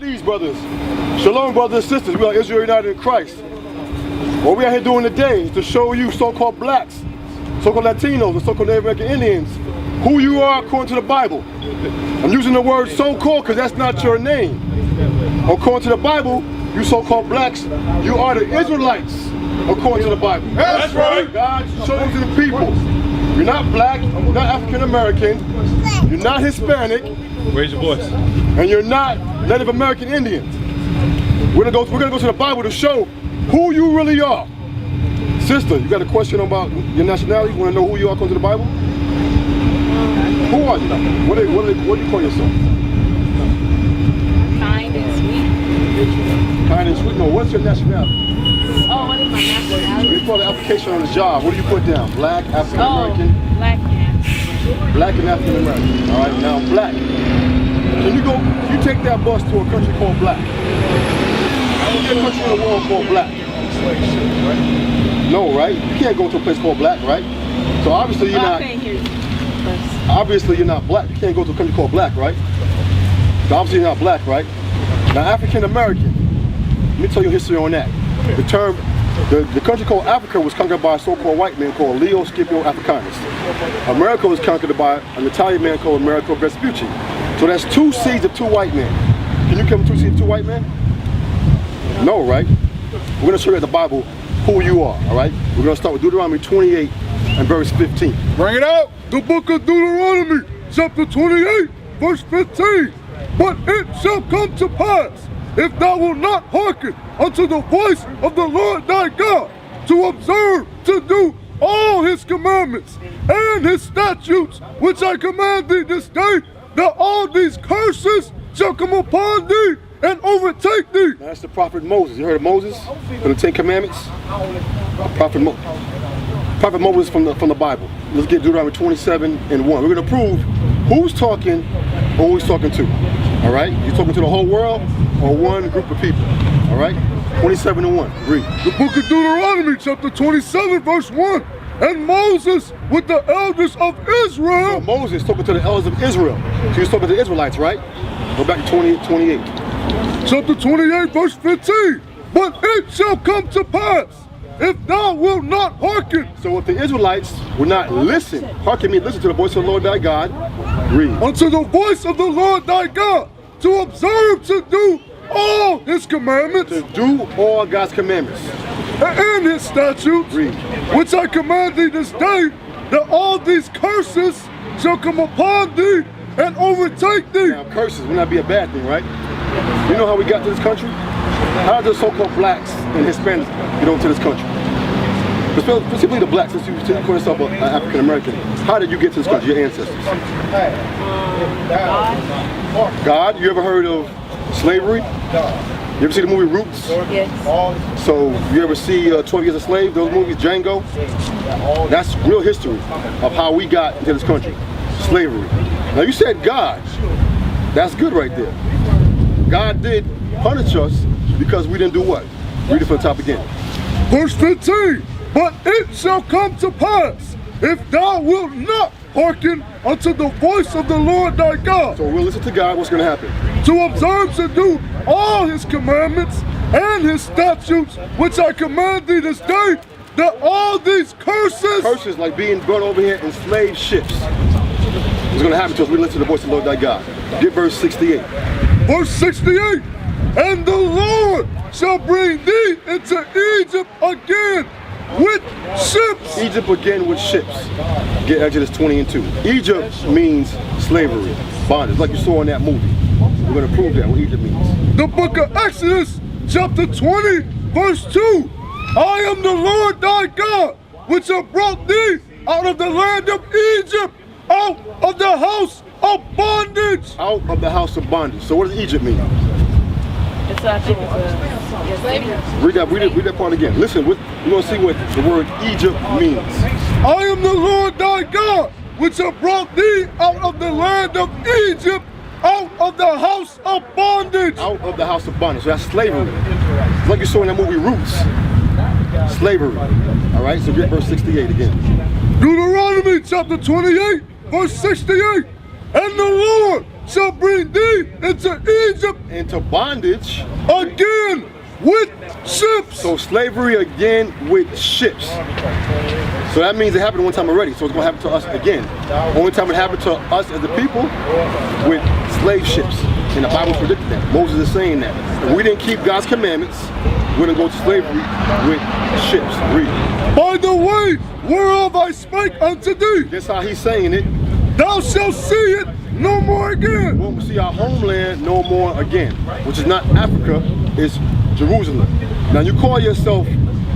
These brothers, shalom brothers and sisters, we are Israel united in Christ. What we are here doing today is to show you so-called blacks, so-called Latinos, and so-called Native American Indians, who you are according to the Bible. I'm using the word so-called because that's not your name. According to the Bible, you so-called blacks, you are the Israelites, according to the Bible. That's right. God's chosen people. You're not black, you're not African American, you're not Hispanic. Raise your voice. And you're not Native American Indian. We're gonna go to the Bible to show who you really are. Sister, you got a question about your nationality? You want to know who you are according to the Bible? Who are you? What do you call yourself? Kind and sweet. Kind and sweet. No, what's your nationality? Oh, what is my nationality? We call the application on the job. What do you put down? Black, African American? Oh, black and African. Black and African American. All right, now black. Can you take that bus to a country called black? There's a country in the world called black. No, right? You can't go to a place called black, right? So obviously you're not. Obviously you're not black. You can't go to a country called black, right? So obviously you're not black, right? Now African American. Let me tell you history on that. The term, the country called Africa was conquered by a so-called white man called Leo Scipio Africanus. America was conquered by an Italian man called Amerigo Vespucci. So that's two seeds of two white men. Can you come two seeds of two white men? No, right? We're going to show you at the Bible who you are, all right? We're going to start with Deuteronomy 28 and verse 15. Bring it out. The book of Deuteronomy, chapter 28, verse 15. But it shall come to pass, if thou wilt not hearken unto the voice of the Lord thy God, to observe, to do all his commandments and his statutes, which I command thee this day, that all these curses shall come upon thee and overtake thee. Now that's the prophet Moses. You heard of Moses? From the Ten Commandments? Prophet Moses from the Bible. Let's get Deuteronomy 27 and 1. We're going to prove who's talking and who he's talking to. All right? You're talking to the whole world or one group of people. All right? 27 and 1. Read. The book of Deuteronomy, chapter 27, verse 1. And Moses with the elders of Israel. So Moses talking to the elders of Israel. So he's talking to the Israelites, right? Go back to 28. Chapter 28, verse 15. But it shall come to pass, if thou wilt not hearken. So if the Israelites will not listen, hearken means listen to the voice of the Lord thy God. Read. Unto the voice of the Lord thy God, to observe, to do all his commandments. To do all God's commandments. And his statutes, Read. Which I command thee this day, that all these curses shall come upon thee and overtake thee. Now curses will not be a bad thing, right? You know how we got to this country? How did the so-called blacks and Hispanics get over to this country? Specifically the blacks, since you call yourself an African American. How did you get to this country, your ancestors? God? You ever heard of slavery? You ever see the movie Roots? Yes. So you ever see 12 Years a Slave, those movies, Django? That's real history of how we got into this country. Slavery. Now you said God. That's good right there. God did punish us because we didn't do what? Read it from the top again. Verse 15. But it shall come to pass, if thou wilt not hearken unto the voice of the Lord thy God. So we'll listen to God, what's going to happen? To observe, to do all his commandments and his statutes, which I command thee this day, that all these curses. Curses like being brought over here in slave ships. It's going to happen to us. We listen to the voice of the Lord thy God. Get verse 68. Verse 68. And the Lord shall bring thee into Egypt again with ships. Egypt again with ships. Get Exodus 20 and 2. Egypt means slavery, bondage, like you saw in that movie. We're going to prove that what Egypt means. The book of Exodus, chapter 20, verse 2. I am the Lord thy God, which have brought thee out of the land of Egypt, out of the house of bondage. Out of the house of bondage. So what does Egypt mean? It's I think it's Read that part again. Listen, we're going to see what the word Egypt means. I am the Lord thy God, which have brought thee out of the land of Egypt, out of the house of bondage. Out of the house of bondage. So that's slavery. It's like you saw in that movie Roots. Slavery. All right, so get verse 68 again. Deuteronomy chapter 28, verse 68. And the Lord shall bring thee into Egypt into bondage again with ships. So slavery again with ships. So that means it happened one time already, so it's going to happen to us again. Only time it happened to us as the people with slave ships. And the Bible predicted that. Moses is saying that. If we didn't keep God's commandments, we're going to go to slavery with ships. Read. By the way whereof I spake unto thee. That's how he's saying it. Thou shalt see it no more again. We won't see our homeland no more again, which is not Africa, it's Jerusalem. Now you call yourself,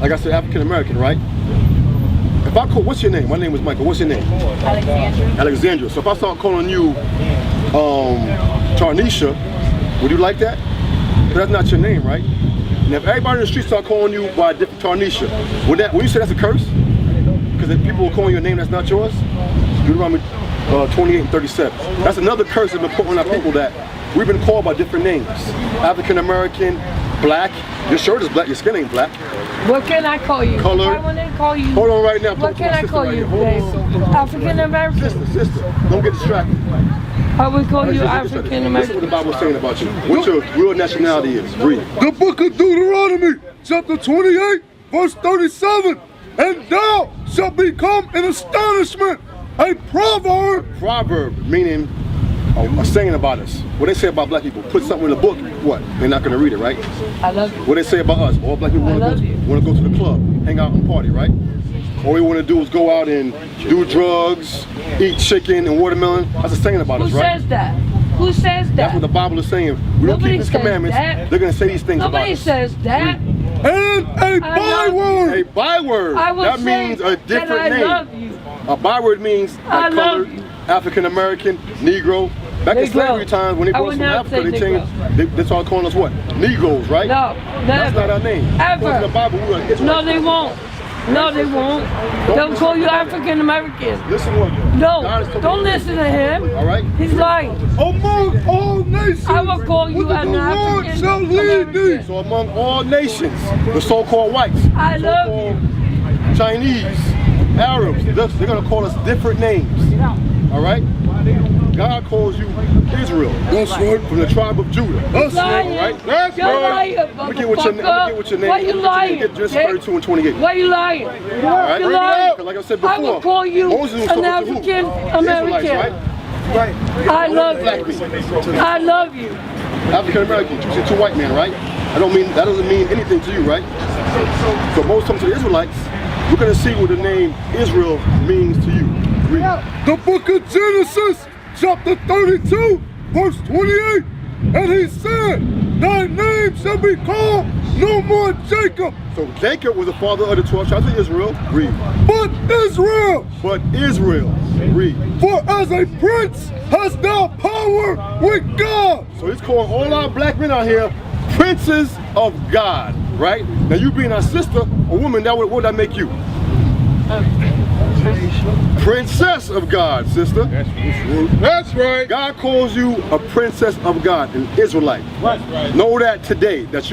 like I said, African American, right? If I call, what's your name? My name is Michael. What's your name? Alexandra. Alexandra. So if I start calling you Tarnisha, would you like that? But that's not your name, right? And if everybody in the street start calling you by a different Tarnisha, would you say that's a curse? Because if people are calling your name that's not yours? Deuteronomy 28 and 37. That's another curse that's been put on our people, that we've been called by different names. African American, black. Your shirt is black, your skin ain't black. What can I call you? Color. If I want to call you. Hold on right now. What can I call you, Hold on. African American. Sister, don't get distracted. I would call you Listen African to what the American. Bible's saying about you. What your real nationality is. Read. The book of Deuteronomy, chapter 28, verse 37. And thou shalt become an astonishment, a proverb. Proverb, meaning a saying about us. What they say about black people, put something in the book, what? They're not going to read it, right? I love you. What they say about us, all black people want to go to the club, hang out and party, right? All we want to do is go out and do drugs, eat chicken and watermelon. That's a saying about us, Who right? says that? Who says that? That's what the Bible is saying. We don't Nobody keep His says commandments. that. They're going to say these things about Nobody us. says that. And a byword. A byword. I will That say means a different that I name. love you. A byword means I like love colored, you. African American, Negro. Back in Negro. slavery times, when they I brought would us from not Africa, say they changed. They started calling us what? Negroes, right? No, That's never. not our name. Ever. In the Bible, we were Israelites. No, they won't. No, they won't. They'll call you African American. Listen to what No, God is telling don't you. listen to him. All right? He's lying. Among all nations, I will call you whither an the Lord African shall lead thee. American. So among all nations, the so-called whites, I love so-called Chinese, Arabs, they're going to call us different names. All right? God calls you Israel. That's right. From the tribe of Judah. That's Lying. right. Right? That's You're right. lying, I'm gonna get with your name. Why you lying? Get Genesis 32 and 28. Why you lying? All right? You're lying. Because like I said before, I will call you Moses was an talking to who? African Israelites, American. right? I love Black you. people. I love you. African American, you see two white men, right? That doesn't mean anything to you, right? So most times to the Israelites, we're gonna see what the name Israel means to you. Read. The book of Genesis, chapter 32, verse 28. And he said, thy name shall be called no more Jacob, So Jacob was the father of the 12 tribes of Israel. Read. but Israel. But Israel. Read. For as a prince hast thou power with God. So he's calling all our black men out here princes of God, right? Now you being our sister, a woman, what would that make you? Princess of God, sister. That's right. God calls you a princess of God, an Israelite. That's right. Know that today, that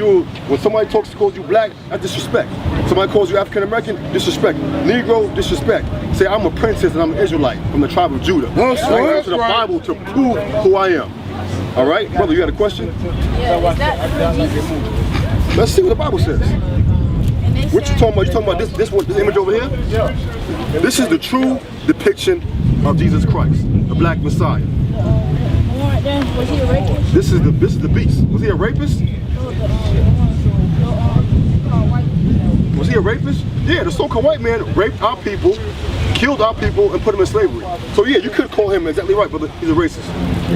when somebody calls you black, that's disrespect. Somebody calls you African American, disrespect. Negro, disrespect. Say, I'm a princess and I'm an Israelite from the tribe of Judah. That's I go right. to the Bible to prove who I am. All right, brother, you got a question? Yeah, is that Jesus? Let's see what the Bible says. And they What you said- talking about? You talking about this image over here? Yeah. This is the true depiction of Jesus Christ, the black Messiah. Was he a rapist? This is the beast. Was he a rapist? Was he a rapist? Yeah, the so-called white man raped our people, killed our people, and put them in slavery. So yeah, you could call him exactly right, but he's a racist.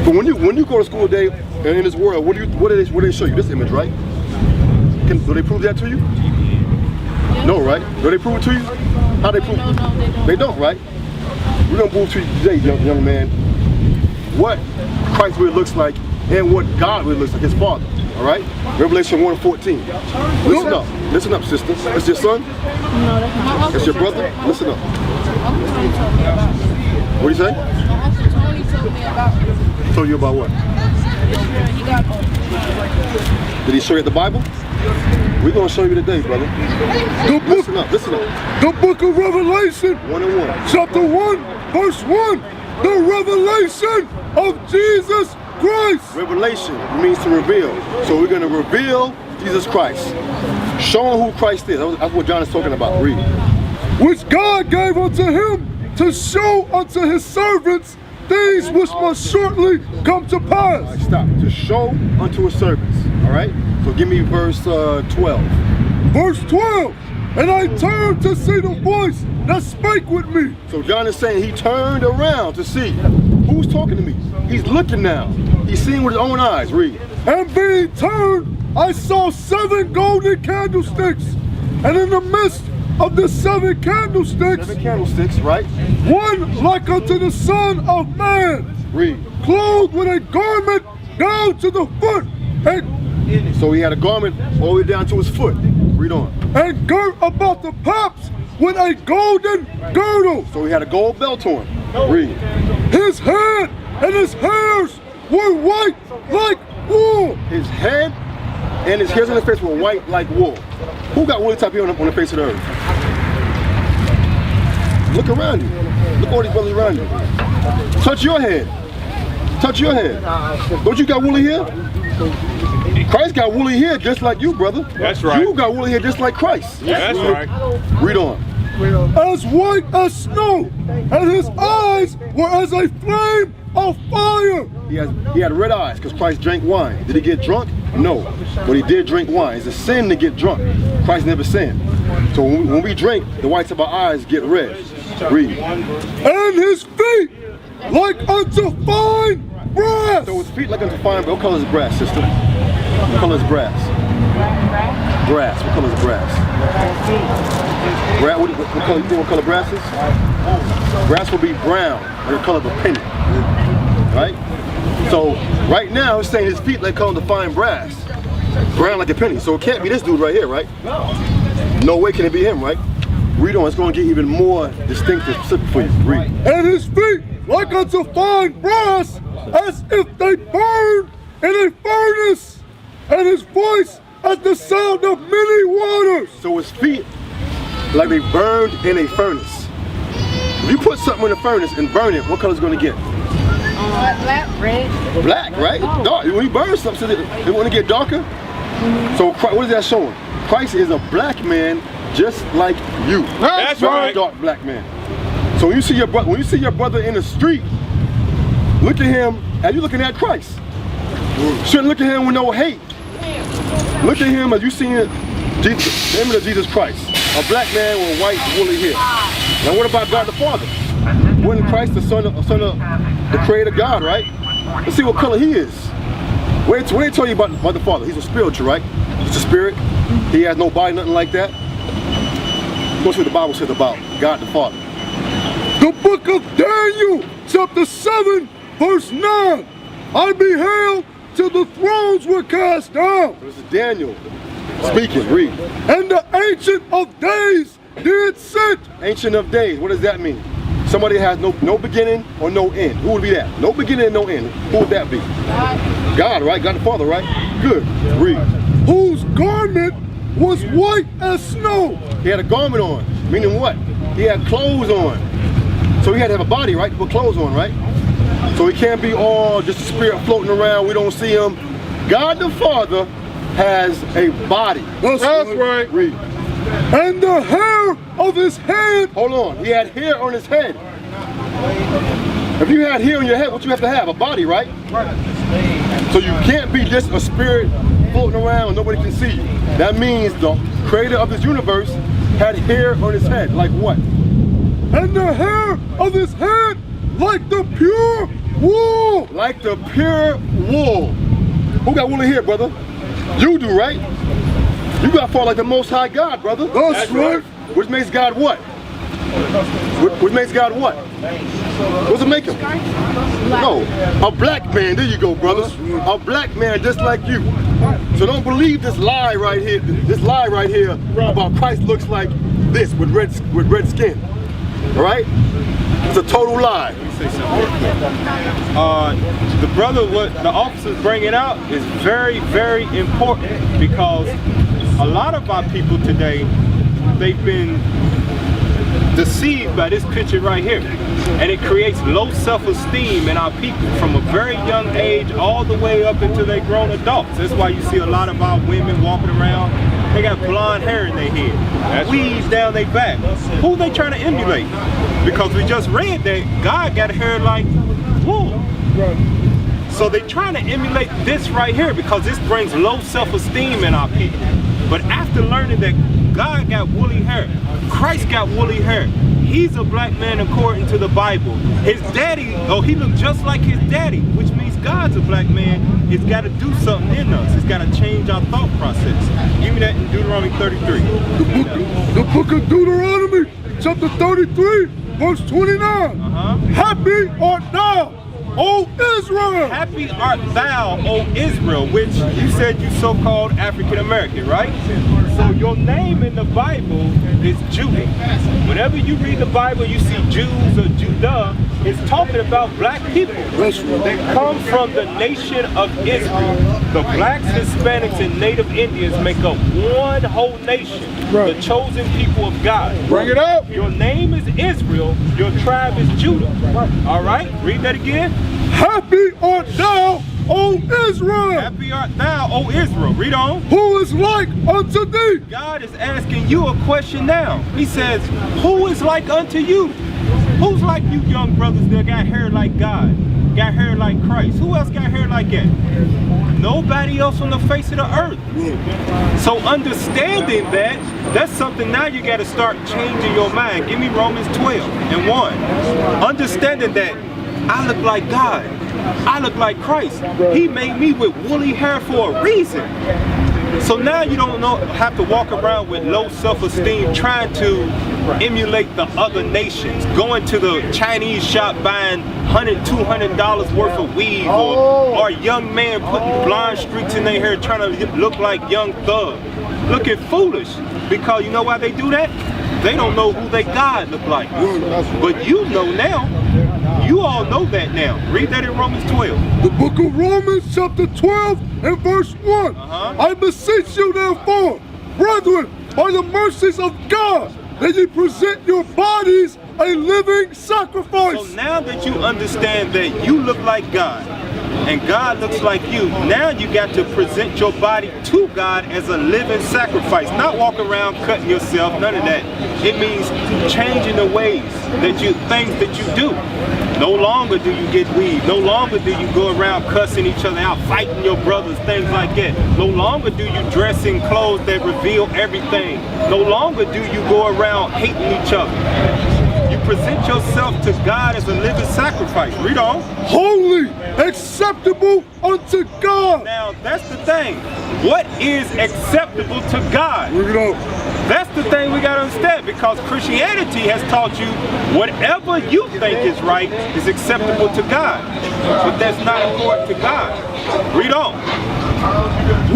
But when you go to school today and in this world, what do they show you? This image, right? Do they prove that to you? No, right? Do they prove it to you? How they prove it? No, they don't. They don't, right? We're gonna prove to you today, young man, what Christ really looks like and what God really looks like, his Father. All right? Revelation 1:14. Listen up. Listen up, sister. That's your son? No, that's not. That's your brother? Listen up. What do you say? My Uncle Tony told me about this. Told you about what? He got Did he show you the Bible? We're gonna show you today, brother. Listen up, listen up. The book of Revelation, 1 and 1. chapter 1, verse 1. The revelation of Jesus Christ. Christ. Revelation means to reveal. So we're going to reveal Jesus Christ. Showing who Christ is. That's what John is talking about. Read. Which God gave unto him to show unto his servants things which must shortly come to pass. All right, stop. To show unto his servants. All right? So give me verse 12. Verse 12. And I turned to see the voice that spake with me. So John is saying he turned around to see who's talking to me. He's looking now. He's seeing with his own eyes. Read. And being turned, I saw 7 golden candlesticks. And in the midst of the 7 candlesticks, 7 candlesticks, right? one like unto the Son of Man, Read. clothed with a garment down to the foot, and So he had a garment all the way down to his foot. Read on. girt about the paps with a golden girdle. So he had a gold belt on. Read. His head and his hairs were white like wool. His head and his hairs on his face were white like wool. Who got woolly type hair on the face of the earth? Look around you. Look at all these brothers around you. Touch your head. Touch your head. Don't you got woolly hair? Christ got woolly hair just like you, brother. That's right. You got woolly hair just like Christ. That's right. Read on. As white as snow, and his eyes were as a flame of fire. He had red eyes because Christ drank wine. Did he get drunk? No. But he did drink wine. It's a sin to get drunk. Christ never sinned. So when we drink, the whites of our eyes get red. Read. And his feet like unto fine brass. So his feet like unto fine. What color is brass, sister? What color is brass? Brass. What color is brass? What color brass is? Brass will be brown, like the color of a penny. Right? So right now it's saying his feet like color of fine brass. Brown like a penny. So it can't be this dude right here, right? No way can it be him, right? Read on, it's going to get even more distinctive specific for you. Read. And his feet like unto fine brass, as if they burned in a furnace, and his voice as the sound of many waters. So his feet like they burned in a furnace. If you put something in a furnace and burn it, what color is it going to get? Black, red. Black, right? Dark. When you burn something, it want to get darker. So what is that showing? Christ is a black man just like you. That's right. Dark black man. So when you see your brother in the street, look at him as you looking at Christ. Shouldn't look at him with no hate. Look at him as you see Jesus, the image of Jesus Christ. A black man with white woolly hair. Now what about God the Father? Wasn't Christ the son of the creator God, right? Let's see what color he is. What did they tell you about the Father? He's a spiritual, right? He's a spirit. He has no body, nothing like that. What's what the Bible says about God the Father? The book of Daniel, chapter 7, verse 9. I beheld till the thrones were cast down. This is Daniel speaking. Read. And the Ancient of Days did sit. Ancient of Days. What does that mean? Somebody has no beginning or no end. Who would be that? No beginning and no end. Who would that be? God, right? God the Father, right? Good. Read. Whose garment was white as snow. He had a garment on. Meaning what? He had clothes on. So he had to have a body, right? To put clothes on, right? So he can't be all just a spirit floating around. We don't see him. God the Father has a body. That's right. Read. And the hair of his head. Hold on. He had hair on his head. If you had hair on your head, what you have to have? A body, right? So you can't be just a spirit floating around and nobody can see you. That means the creator of this universe had hair on his head. Like what? And the hair of his head like the pure wool. Like the pure wool. Who got woolly hair, brother? You do, right? You got to fall like the Most High God, brother. That's right. Which makes God what? Which makes God what? What's it make him? No, a black man. There you go, brother. A black man just like you. So don't believe this lie right here. This lie right here about Christ looks like this with red skin. All right? It's a total lie. The brother, what the officer's bringing out is very, very important, because a lot of our people today, they've been deceived by this picture right here. And it creates low self-esteem in our people from a very young age all the way up until they grown adults. That's why you see a lot of our women walking around, they got blonde hair in their head, weaves down their back. Who they trying to emulate? Because we just read that God got hair like wool. So they trying to emulate this right here because this brings low self-esteem in our people. But after learning that God got woolly hair, Christ got woolly hair, he's a black man according to the Bible. His daddy, he looked just like his daddy, which means God's a black man. He's got to do something in us. He's got to change our thought process. Give me that in Deuteronomy 33. The book of Deuteronomy, chapter 33, verse 29. Happy art thou, O Israel! Happy art thou, O Israel, which you said you so-called African American, right? So your name in the Bible is Judah. Whenever you read the Bible, you see Jews or Judah, it's talking about black people. They come from the nation of Israel. The blacks, Hispanics, and Native Indians make up one whole nation, the chosen people of God. Bring it up. Your name is Israel, your tribe is Judah. All right, read that again. Happy art thou, O Israel! Happy art thou, O Israel. Read on. Who is like unto thee? God is asking you a question now. He says, who is like unto you? Who's like you young brothers that got hair like God? Got hair like Christ? Who else got hair like that? Nobody else on the face of the earth. So understanding that, that's something now you got to start changing your mind. Give me Romans 12:1. Understanding that I look like God. I look like Christ. He made me with woolly hair for a reason. So now you don't have to walk around with low self-esteem trying to emulate the other nations. Going to the Chinese shop buying $100, $200 worth of weave, or a young man putting blonde streaks in their hair trying to look like Young Thug. Looking foolish, because you know why they do that? They don't know who their God look like. But you know now. You all know that now. Read that in Romans 12. The book of Romans chapter 12 and verse 1. I beseech you therefore, brethren, by the mercies of God, that you present your bodies a living sacrifice. So now that you understand that you look like God, and God looks like you, now you got to present your body to God as a living sacrifice. Not walk around cutting yourself, none of that. It means changing the ways that things that you do. No longer do you get weed. No longer do you go around cussing each other out, fighting your brothers, things like that. No longer do you dress in clothes that reveal everything. No longer do you go around hating each other. You present yourself to God as a living sacrifice. Read on. Holy, acceptable unto God. Now, that's the thing. What is acceptable to God? Bring it up. That's the thing we got to understand, because Christianity has taught you whatever you think is right is acceptable to God. But that's not according to God. Read on.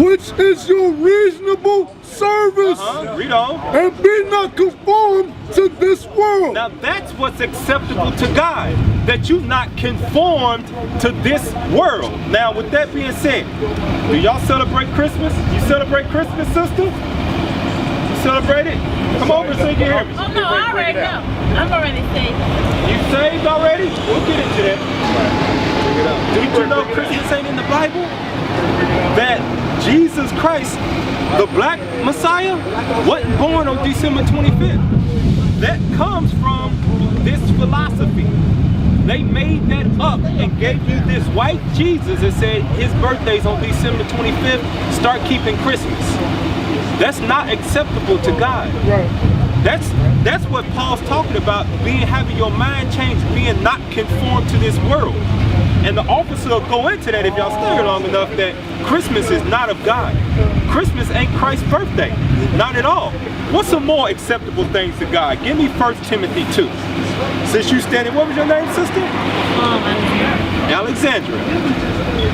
Which is your reasonable service. Read on. And be not conformed to this world. Now that's what's acceptable to God, that you not conformed to this world. Now with that being said, do y'all celebrate Christmas? You celebrate Christmas, sister? You celebrate it? Come over so you can hear me. Oh no, I already know. I'm already saved. You saved already? We'll get into that. Did you know Christmas ain't in the Bible? That Jesus Christ, the black Messiah, wasn't born on December 25th. That comes from this philosophy. They made that up and gave you this white Jesus and said his birthday's on December 25th, start keeping Christmas. That's not acceptable to God. That's what Paul's talking about, having your mind changed, being not conformed to this world. And the officer will go into that if y'all stay here long enough, that Christmas is not of God. Christmas ain't Christ's birthday. Not at all. What's some more acceptable things to God? Give me 1 Timothy 2. Since you standing, what was your name, sister? Alexandra.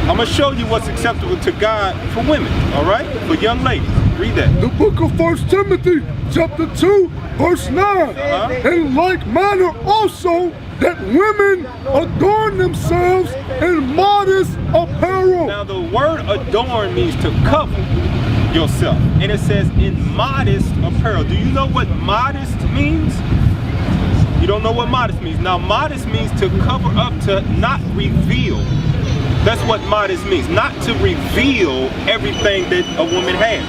I'm going to show you what's acceptable to God for women, all right? For young ladies. Read that. The book of 1 Timothy, chapter 2, verse 9. In like manner also, that women adorn themselves in modest apparel. Now the word adorn means to cover yourself. And it says in modest apparel. Do you know what modest means? You don't know what modest means. Now, modest means to cover up, to not reveal. That's what modest means. Not to reveal everything that a woman has.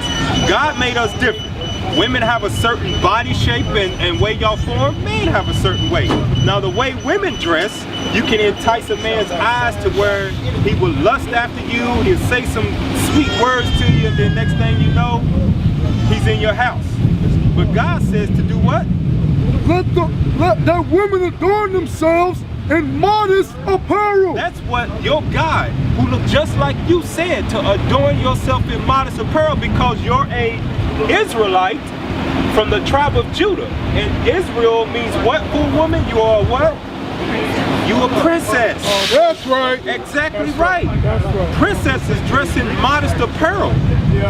God made us different. Women have a certain body shape and way y'all form. Men have a certain way. Now, the way women dress, you can entice a man's eyes to where he will lust after you. He'll say some sweet words to you, and then next thing you know, he's in your house. But God says to do what? Let that women adorn themselves in modest apparel. That's what your God, who look just like you, said, to adorn yourself in modest apparel, because you're a Israelite from the tribe of Judah. And Israel means what for a woman? You are what? You a princess. Oh, that's right. Exactly right. Princesses dress in modest apparel.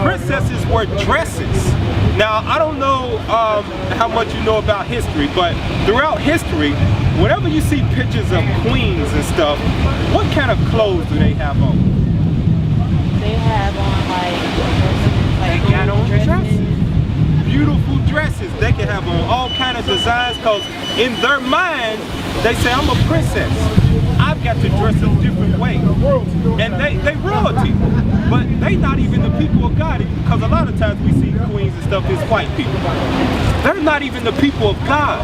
Princesses wear dresses. Now, I don't know how much you know about history, but throughout history, whenever you see pictures of queens and stuff, what kind of clothes do they have on? They have on like They got on dresses. Beautiful dresses. They can have on all kind of designs, because in their mind, they say, I'm a princess. I've got to dress a different way. And they royalty. But they not even the people of God, because a lot of times we see queens and stuff as white people. They're not even the people of God.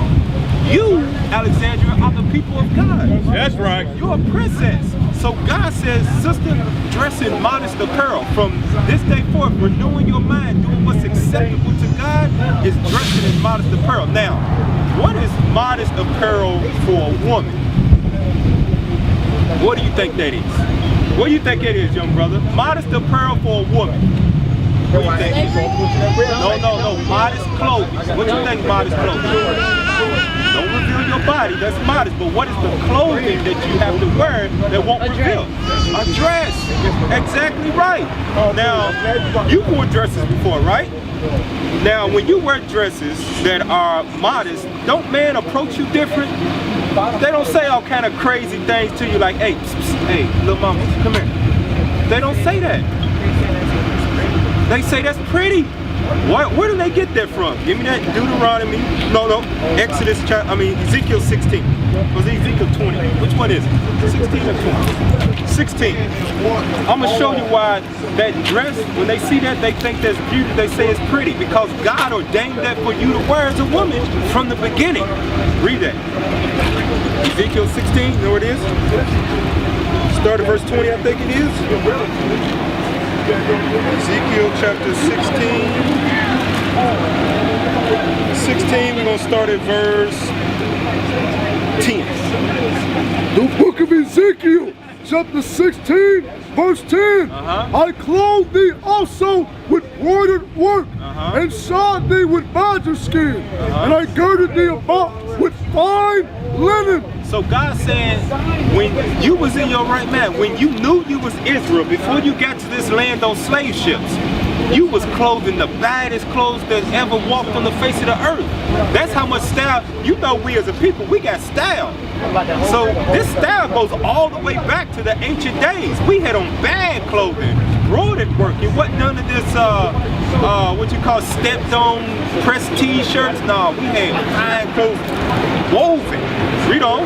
You, Alexandria, are the people of God. That's right. You're a princess. So God says, sister, dress in modest apparel. From this day forth, renewing your mind, doing what's acceptable to God, is dressing in modest apparel. Now, what is modest apparel for a woman? What do you think that is? What do you think it is, young brother? Modest apparel for a woman. What do you think? No. Modest clothing. What do you think modest clothing? Don't reveal your body, that's modest. But what is the clothing that you have to wear that won't reveal? A dress. Exactly right. Now, you wore dresses before, right? Now, when you wear dresses that are modest, don't men approach you different? They don't say all kind of crazy things to you like, hey, hey, little mama, come here. They don't say that. They say that's pretty. Where do they get that from? Give me that Deuteronomy. No. Exodus, Ezekiel 16. Was it Ezekiel 20? Which one is it? 16 or 20? 16. I'm going to show you why that dress, when they see that, they think that's beauty. They say it's pretty, because God ordained that for you to wear as a woman from the beginning. Read that. Ezekiel 16, you know what it is? Start at verse 20, I think it is. Ezekiel chapter 16, we're going to start at verse 10. The book of Ezekiel, chapter 16, verse 10. I clothed thee also with broidered work, and shod thee with badger skin, and I girded thee about with fine linen. So God said, when you was in your right mind, when you knew you was Israel, before you got to this land on slave ships, you was clothed in the baddest clothes that ever walked on the face of the earth. That's how much style. You know, we as a people, we got style. So this style goes all the way back to the ancient days. We had on bad clothing, broidered work. It wasn't none of this, what you call stepped on pressed t-shirts. No, we had fine clothes, woven. Read on.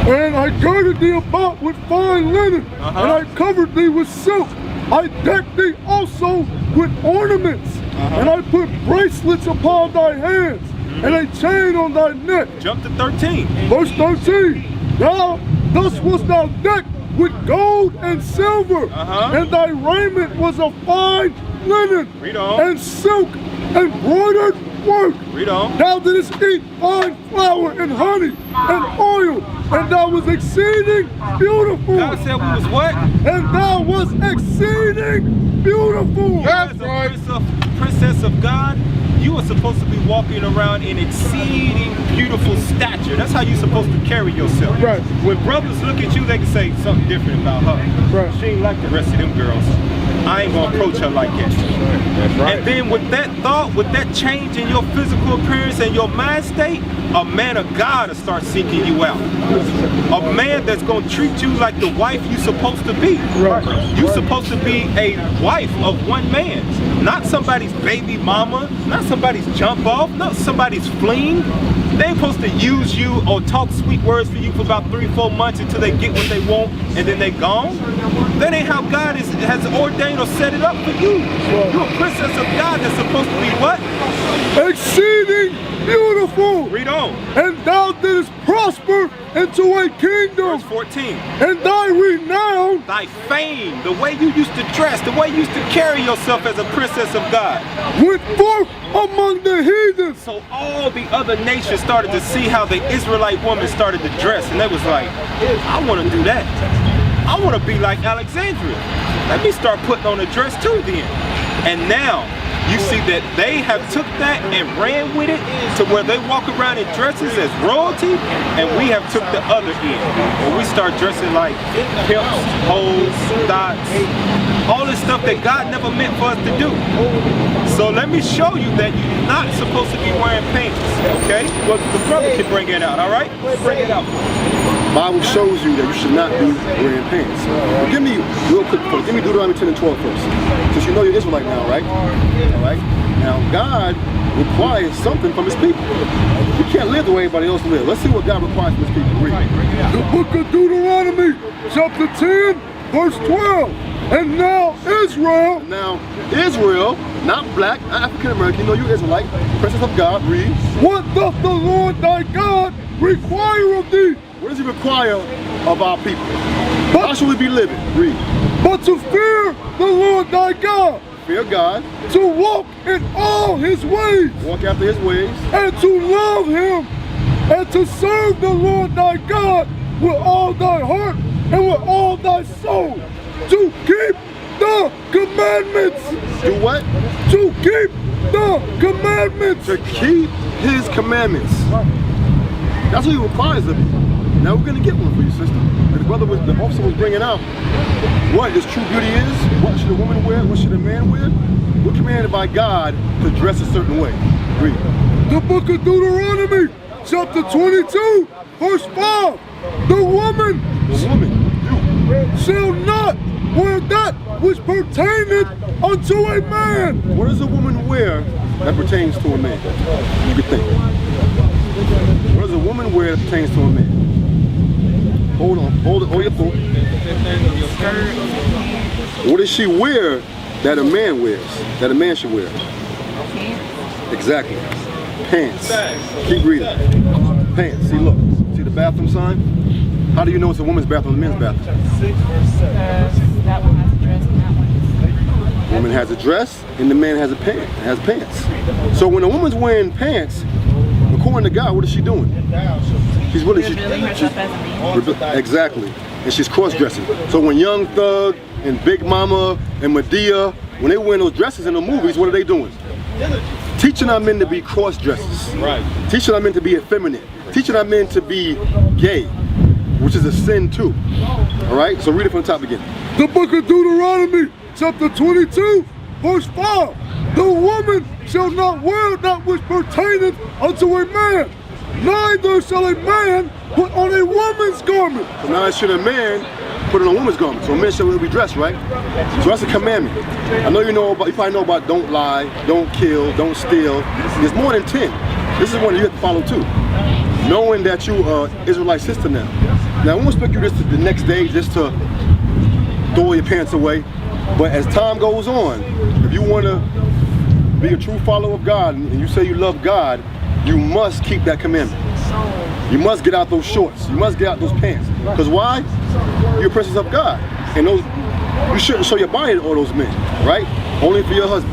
And I girded thee about with fine linen, and I covered thee with silk. I decked thee also with ornaments, and I put bracelets upon thy hands, and a chain on thy neck. Jump to 13. Verse 13. Thus wast thou decked with gold and silver, and thy raiment was of fine linen, and silk, and broidered work. Read on. Thou didst eat fine flour and honey and oil, and thou was exceeding beautiful. God said we was what? And thou was exceeding beautiful. That's right. Princess of God, you are supposed to be walking around in exceeding beautiful stature. That's how you're supposed to carry yourself. Right. When brothers look at you, they can say something different about her. Right. She ain't like the rest of them girls. I ain't gonna approach her like that. That's right. And then with that thought, with that change in your physical appearance and your mind state, a man of God will start seeking you out. A man that's gonna treat you like the wife you're supposed to be. Right. You're supposed to be a wife of one man. Not somebody's baby mama, not somebody's jump off, not somebody's fling. They ain't supposed to use you or talk sweet words for you for about 3-4 months until they get what they want and then they gone. That ain't how God has ordained or set it up for you. You're a princess of God that's supposed to be what? Exceeding beautiful. Read on. And thou didst prosper into a kingdom. Verse 14. And thy renown, Thy fame, the way you used to dress, the way you used to carry yourself as a princess of God. went forth among the heathens. So all the other nations started to see how the Israelite woman started to dress, and they was like, I want to do that. I want to be like Alexandria. Let me start putting on a dress too then. And now you see that they have took that and ran with it to where they walk around in dresses as royalty, and we have took the other end where we start dressing like pimps, hoes, dots, all this stuff that God never meant for us to do. So let me show you that you're not supposed to be wearing pants, okay? Well, the brother can bring it out, all right? Bring it out. Bible shows you that you should not be wearing pants. But give me, real quick, give me Deuteronomy 10 and 12 first. Since you know you're Israelite now, right? All right? Now, God requires something from his people. You can't live the way everybody else lives. Let's see what God requires from his people. Read. The book of Deuteronomy, chapter 10, verse 12. And now Israel, Now, Israel, not black, not African American, you know you're Israelite, princess of God, read. what doth the Lord thy God require of thee? What does he require of our people? How should we be living? Read. But to fear the Lord thy God, Fear God, to walk in all his ways, walk after his ways, and to love him, and to serve the Lord thy God with all thy heart and with all thy soul, to keep the commandments. do what? To keep the commandments. To keep his commandments. That's what he requires of you. Now we're going to get one for you, sister. And the officer was bringing out what his true beauty is, what should a woman wear, what should a man wear. We're commanded by God to dress a certain way. Read. The book of Deuteronomy, chapter 22, verse 5. The woman You. shall not wear that which pertaineth unto a man. What does a woman wear that pertains to a man? You can think. What does a woman wear that pertains to a man? Hold on, hold your thought. What does she wear that a man wears, that a man should wear? Exactly. Pants. Keep reading. Pants. See, look. See the bathroom sign? How do you know it's a woman's bathroom and a men's bathroom? That one has a dress and that one. The woman has a dress and the man has a pants. So when a woman's wearing pants, according to God, what is she doing? She's Revealing herself as a man. Exactly. And she's cross-dressing. So when Young Thug and Big Mama and Medea, when they wear those dresses in the movies, what are they doing? Teaching our men to be cross-dressers. Right. Teaching our men to be effeminate. Teaching our men to be gay, which is a sin too. All right? So read it from the top again. The book of Deuteronomy, chapter 22, verse 5. The woman shall not wear that which pertaineth unto a man, neither shall a man put on a woman's garment. So now should a man put on a woman's garment? So a man should be dressed, right? So that's a commandment. I know you probably know about don't lie, don't kill, don't steal. There's more than 10. This is one you have to follow too. Knowing that you are Israelite sister now. Now I won't expect you just the next day just to throw your pants away. But as time goes on, if you want to be a true follower of God and you say you love God, you must keep that commandment. You must get out those shorts. You must get out those pants. Because why? You're a princess of God. And you shouldn't show your body to all those men, right? Only for your husband.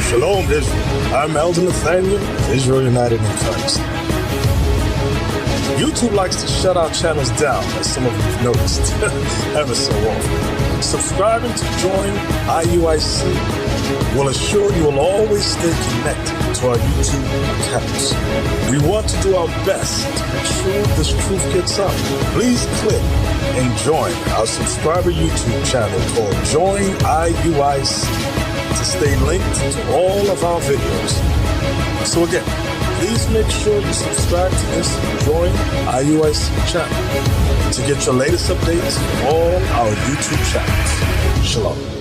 Shalom, Israel. I'm Elder Nathaniel, Israel United in Christ. YouTube likes to shut our channels down, as some of you have noticed, ever so often. Subscribing to join IUIC will assure you will always stay connected to our YouTube accounts. We want to do our best to make sure this truth gets out. Please click and join our subscriber YouTube channel called Join IUIC. to stay linked to all of our videos. So again, please make sure you subscribe to this and join IUIC channel to get your latest updates from all our YouTube channels. Shalom.